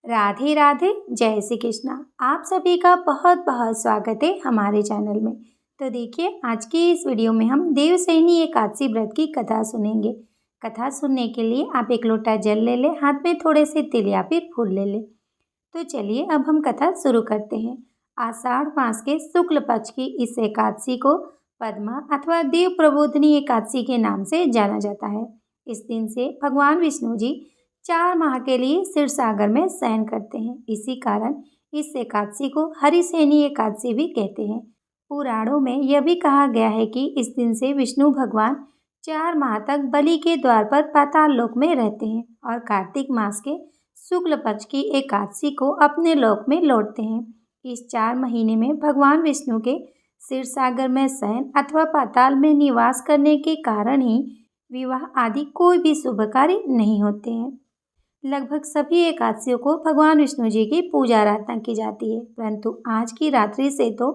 राधे राधे, जय श्री कृष्णा। आप सभी का बहुत बहुत स्वागत है हमारे चैनल में। तो देखिए, आज की इस वीडियो में हम देवशयनी एकादशी व्रत की कथा सुनेंगे। कथा सुनने के लिए आप एक लोटा जल ले लें, हाथ में थोड़े से तिल या फिर फूल ले लें। तो चलिए अब हम कथा शुरू करते हैं। आषाढ़ मास के शुक्ल पक्ष की इस एकादशी को पद्मा अथवा देव प्रबोधिनी एकादशी के नाम से जाना जाता है। इस दिन से भगवान विष्णु जी 4 माह के लिए क्षीर सागर में शयन करते हैं। इसी कारण इस एकादशी को हरिशयनी एकादशी भी कहते हैं। पुराणों में यह भी कहा गया है कि इस दिन से विष्णु भगवान 4 माह तक बलि के द्वार पर पाताल लोक में रहते हैं और कार्तिक मास के शुक्ल पक्ष की एकादशी को अपने लोक में लौटते हैं। इस 4 महीने में भगवान विष्णु के क्षीर सागर में शयन अथवा पाताल में निवास करने के कारण ही विवाह आदि कोई भी शुभ कार्य नहीं होते हैं। लगभग सभी एकादशियों को भगवान विष्णु जी की पूजा आराधना की जाती है, परंतु आज की रात्रि से तो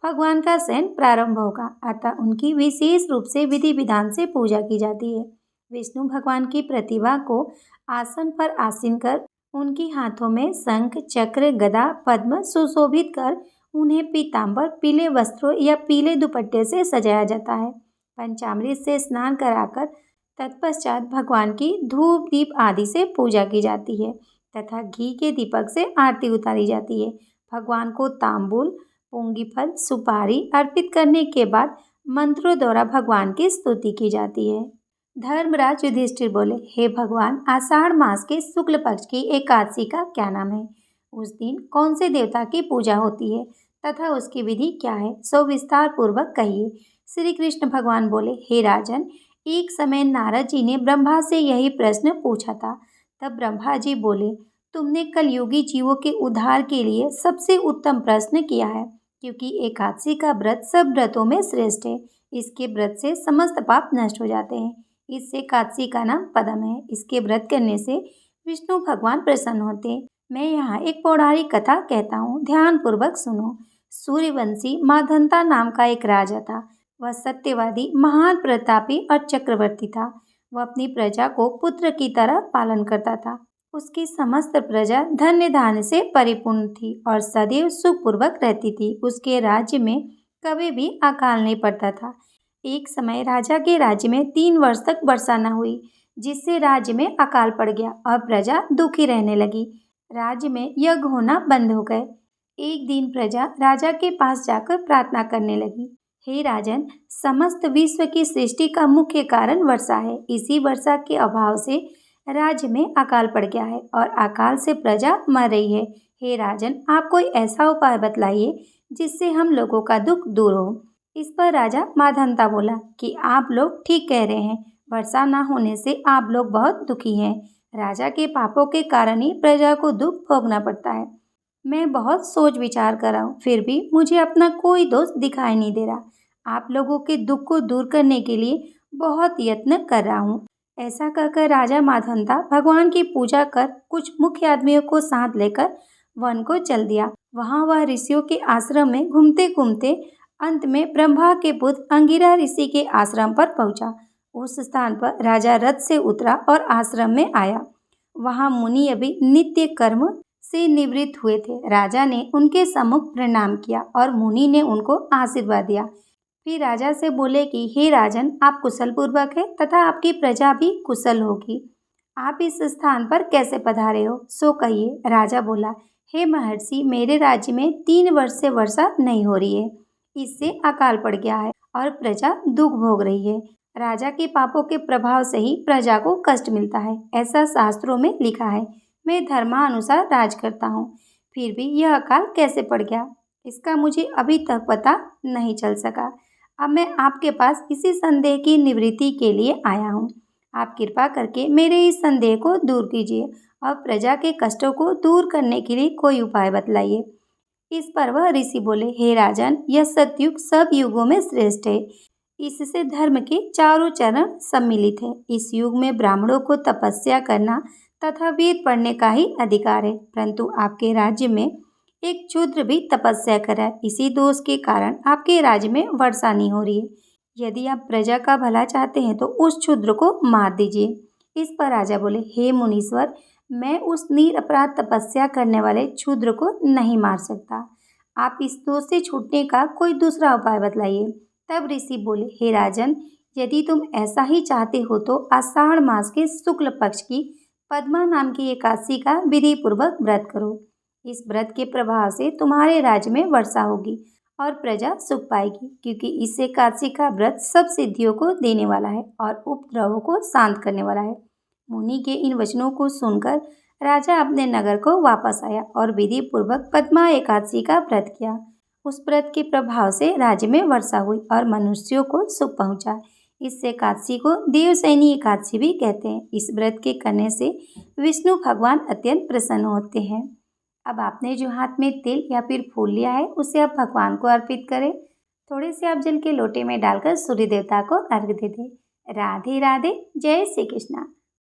भगवान का शयन प्रारंभ होगा, अतः उनकी विशेष रूप से विधि विधान से पूजा की जाती है। विष्णु भगवान की प्रतिभा को आसन पर आसीन कर उनके हाथों में शंख, चक्र, गदा, पद्म सुशोभित कर उन्हें पीताम्बर, पीले वस्त्रों या पीले दुपट्टे से सजाया जाता है। पंचामृत से स्नान कराकर तत्पश्चात भगवान की धूप दीप आदि से पूजा की जाती है तथा घी के दीपक से आरती उतारी जाती है। भगवान को तांबूल, पूंगी फल, सुपारी अर्पित करने के बाद मंत्रों द्वारा भगवान की स्तुति की जाती है। धर्मराज युधिष्ठिर बोले, हे भगवान, आषाढ़ मास के शुक्ल पक्ष की एकादशी का क्या नाम है? उस दिन कौन से देवता की पूजा होती है तथा उसकी विधि क्या है, सो विस्तार पूर्वक कहिए। श्री कृष्ण भगवान बोले, हे राजन, एक समय नारद जी ने ब्रह्मा से यही प्रश्न पूछा था। तब ब्रह्मा जी बोले, तुमने कलयुगी जीवों के उद्धार के लिए सबसे उत्तम प्रश्न किया है, क्योंकि एकादशी का व्रत सब व्रतों में श्रेष्ठ है। इसके व्रत से समस्त पाप नष्ट हो जाते हैं। इस एकादशी का नाम पद्म है। इसके व्रत करने से विष्णु भगवान प्रसन्न होते हैं। मैं यहाँ एक पौराणिक कथा कहता हूँ, ध्यान पूर्वक सुनो। सूर्यवंशी माधंता नाम का एक राजा था। वह सत्यवादी, महान प्रतापी और चक्रवर्ती था। वह अपनी प्रजा को पुत्र की तरह पालन करता था। उसकी समस्त प्रजा धन्य धान्य से परिपूर्ण थी और सदैव सुखपूर्वक रहती थी। उसके राज्य में कभी भी अकाल नहीं पड़ता था। एक समय राजा के राज्य में 3 वर्ष तक वर्षा न हुई, जिससे राज्य में अकाल पड़ गया और प्रजा दुखी रहने लगी। राज्य में यज्ञ होना बंद हो गए। एक दिन प्रजा राजा के पास जाकर प्रार्थना करने लगी, हे राजन, समस्त विश्व की सृष्टि का मुख्य कारण वर्षा है। इसी वर्षा के अभाव से राज्य में अकाल पड़ गया है और अकाल से प्रजा मर रही है। हे राजन, आप कोई ऐसा उपाय बतलाइए जिससे हम लोगों का दुख दूर हो। इस पर राजा माधंता बोला कि आप लोग ठीक कह रहे हैं, वर्षा न होने से आप लोग बहुत दुखी हैं। राजा के पापों के कारण ही प्रजा को दुख भोगना पड़ता है। मैं बहुत सोच विचार कर रहा हूँ, फिर भी मुझे अपना कोई दोष दिखाई नहीं दे रहा। आप लोगों के दुख को दूर करने के लिए बहुत यत्न कर रहा हूँ। ऐसा कहकर राजा माधंता भगवान की पूजा कर कुछ मुख्य आदमियों को साथ लेकर वन को चल दिया। वहाँ वह ऋषियों के आश्रम में घूमते घूमते अंत में ब्रह्मा के पुत्र अंगिरा ऋषि के आश्रम पर पहुंचा। उस स्थान पर राजा रथ से उतरा और आश्रम में आया। वहाँ मुनि अभी नित्य कर्म से निवृत्त हुए थे। राजा ने उनके सम्मुख प्रणाम किया और मुनि ने उनको आशीर्वाद दिया। फिर राजा से बोले कि हे राजन, आप कुशल पूर्वक है तथा आपकी प्रजा भी कुशल होगी। आप इस स्थान पर कैसे पधारे हो, सो कहिए। राजा बोला, हे महर्षि, मेरे राज्य में 3 वर्ष से वर्षा नहीं हो रही है। इससे अकाल पड़ गया है और प्रजा दुख भोग रही है। राजा के पापों के प्रभाव से ही प्रजा को कष्ट मिलता है, ऐसा शास्त्रों में लिखा है। मैं धर्मानुसार राज करता हूँ, फिर भी यह अकाल कैसे पड़ गया, इसका मुझे अभी तक पता नहीं चल सका। अब मैं आपके पास इसी संदेह की निवृत्ति के लिए आया हूँ। आप कृपा करके मेरे इस संदेह को दूर कीजिए और प्रजा के कष्टों को दूर करने के लिए कोई उपाय बतलाइए। इस पर वह ऋषि बोले, हे राजन, यह सतयुग सब युगों में श्रेष्ठ है। इससे धर्म के चारों चरण सम्मिलित हैं। इस युग में ब्राह्मणों को तपस्या करना तथा वेद पढ़ने का ही अधिकार है, परंतु आपके राज्य में एक शूद्र भी तपस्या करा। इसी दोष के कारण आपके राज्य में वर्षा नहीं हो रही है। यदि आप प्रजा का भला चाहते हैं तो उस शूद्र को मार दीजिए। इस पर राजा बोले, हे मुनीश्वर, मैं उस निरपराध तपस्या करने वाले क्षुद्र को नहीं मार सकता। आप इस दोष से छूटने का कोई दूसरा उपाय बतलाइए। तब ऋषि बोले, हे राजन, यदि तुम ऐसा ही चाहते हो तो आषाढ़ मास के शुक्ल पक्ष की पद्मा नाम की एकादशी का विधि पूर्वक व्रत करो। इस व्रत के प्रभाव से तुम्हारे राज्य में वर्षा होगी और प्रजा सुख पाएगी, क्योंकि इस एकादशी का व्रत सब सिद्धियों को देने वाला है और उपद्रवों को शांत करने वाला है। मुनि के इन वचनों को सुनकर राजा अपने नगर को वापस आया और विधि पूर्वक पद्मा एकादशी का व्रत किया। उस व्रत के प्रभाव से राज्य में वर्षा हुई और मनुष्यों को सुख पहुंचा। इस एकादशी को देवशयनी एकादशी भी कहते हैं। इस व्रत के करने से विष्णु भगवान अत्यंत प्रसन्न होते हैं। अब आपने जो हाथ में तिल या फिर फूल लिया है उसे आप भगवान को अर्पित करें। थोड़े से आप जल के लोटे में डालकर सूर्य देवता को अर्घ्य दे दें। राधे राधे। जय श्री कृष्णा।